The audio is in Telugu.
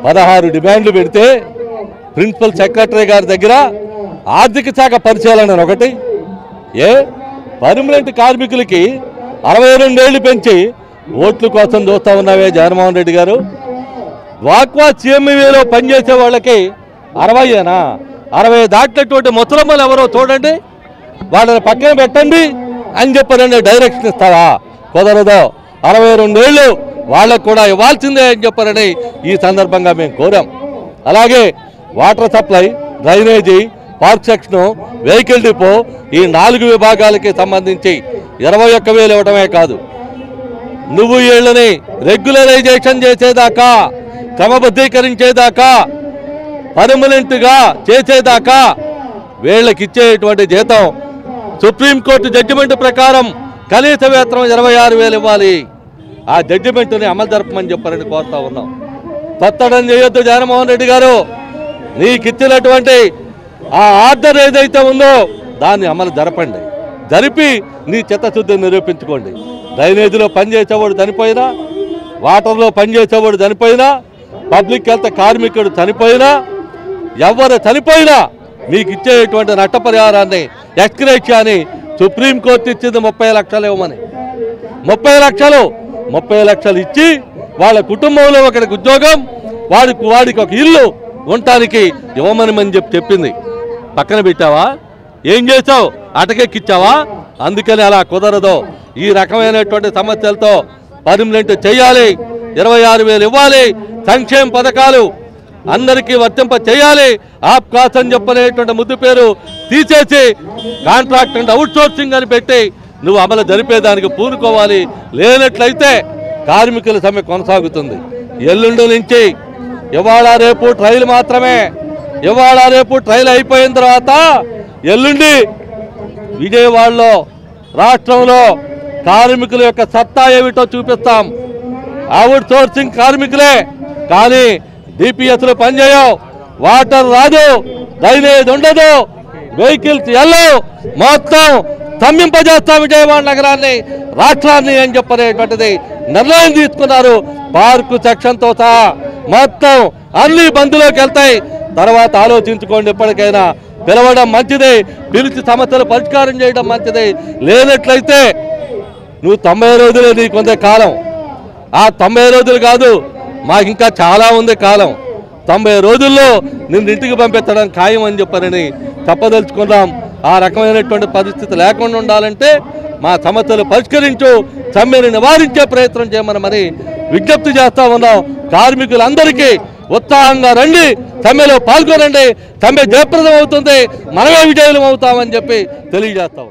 16 డిమాండ్లు పెడితే ప్రిన్సిపల్ సెక్రటరీ గారి దగ్గర ఆర్థిక శాఖ పరిశీలన ఒకటి, పర్మనెంట్ కార్మికులకి 62 ఏళ్లు పెంచి ఓట్ల కోసం చూస్తా ఉన్నావే జగన్మోహన్ రెడ్డి గారు. వాక్వా CMVలో పనిచేసే వాళ్ళకి 60ఏనా, 60 దాటినటువంటి ముసలమ్మలు ఎవరో చూడండి, వాళ్ళని పక్కన పెట్టండి అని చెప్పారండి. డైరెక్షన్ ఇస్తావా? కుదరదు. 62 ఏళ్ళు వాళ్ళకు కూడా ఇవ్వాల్సిందే అని చెప్పారని ఈ సందర్భంగా మేము కోరాం. అలాగే water supply, drainage, park section, vehicle depot ఈ 4 విభాగాలకి సంబంధించి 21,000 ఇవ్వడమే కాదు, నువ్వు వీళ్ళని రెగ్యులరైజేషన్ చేసేదాకా, క్రమబద్ధీకరించేదాకా, పర్మనెంట్గా చేసేదాకా వీళ్ళకి ఇచ్చేటువంటి జీతం సుప్రీంకోర్టు జడ్జిమెంట్ ప్రకారం కనీస వేతనం 26,000 ఇవ్వాలి. ఆ జడ్జిమెంట్ని అమలు జరపమని చెప్పారని కోరుతా ఉన్నాం. తత్తడం చేయొద్దు జగన్మోహన్ రెడ్డి గారు. నీకు ఇచ్చినటువంటి ఆ ఆర్డర్ ఏదైతే ఉందో దాన్ని అమలు జరపండి. జరిపి నీ చిత్తశుద్ధిని నిరూపించుకోండి. డ్రైనేజీలో పనిచేసేవాడు చనిపోయినా, వాటర్లో పనిచేసేవాడు చనిపోయినా, పబ్లిక్ హెల్త్ కార్మికుడు చనిపోయినా, ఎవరు చనిపోయినా మీకు ఇచ్చేటువంటి నష్టపరిహారాన్ని ఎక్స్గ్రేషియాని సుప్రీంకోర్టు ఇచ్చింది 30 లక్షలు ఇవ్వమని. 30 లక్షలు ఇచ్చి వాళ్ళ కుటుంబంలో ఒకరికి ఉద్యోగం, వాడికి ఒక ఇల్లు ఉండటానికి ఇవ్వమని చెప్పింది. పక్కన పెట్టావా? ఏం చేసావు? అటకెక్కిచ్చావా? అందుకని అలా కుదరదు. ఈ రకమైనటువంటి సమస్యలతో పర్మనెంట్ చేయాలి, 26,000 ఇవ్వాలి, సంక్షేమ పథకాలు అందరికీ వర్తింప చేయాలి, ఆప్కాస్ అని చెప్పనేటువంటి ముద్దు పేరు తీసేసి కాంట్రాక్ట్ అండ్ అవుట్ సోర్సింగ్ అని పెట్టి నువ్వు అమలు జరిపేదానికి పూనుకోవాలి. లేనట్లయితే కార్మికుల సమ్మె కొనసాగుతుంది. ఎల్లుండి నుంచి ఇవాళ రేపు ట్రయల్ మాత్రమే. ఇవాళ రేపు ట్రయల్ అయిపోయిన తర్వాత ఎల్లుండి విజయవాడలో రాష్ట్రంలో కార్మికుల యొక్క సత్తా ఏమిటో చూపిస్తాం. అవుట్ సోర్సింగ్ కార్మికులే, కానీ DPSలు పనిచేయవు, వాటర్ రాదు, డ్రైనేజ్ ఉండదు, వెహికల్స్ వెళ్ళవు, మొత్తం స్తంభింపజేస్తాం విజయవాడ నగరాన్ని, రాష్ట్రాన్ని అని చెప్పనేటువంటిది నిర్ణయం తీసుకున్నారు. పార్కు సెక్షన్తో సహా మొత్తం అన్ని బంద్లోకి వెళ్తాయి. తర్వాత ఆలోచించుకోండి. ఎప్పటికైనా పిలవడం మంచిది, పిలిచి సమస్యలు పరిష్కారం చేయడం మంచిది. లేనట్లయితే నువ్వు 90 రోజులే నీకు ఉంది కాలం. ఆ 90 రోజులు కాదు, మాకు ఇంకా చాలా ఉంది కాలం. 90 రోజుల్లో నిన్ను ఇంటికి పంపించడం ఖాయం అని చెప్పారని చెప్పదలుచుకున్నాం. ఆ రకమైనటువంటి పరిస్థితి లేకుండా ఉండాలంటే మా సమస్యలు పరిష్కరించు, సమ్మెను నివారించే ప్రయత్నం చేయమని మరి విజ్ఞప్తి చేస్తా ఉన్నాం. కార్మికులందరికీ ఉత్సాహంగా రండి, సమ్మెలో పాల్గొనండి, సమ్మె జయప్రదం అవుతుంది, మనమే విజయులం అవుతామని చెప్పి తెలియజేస్తాం.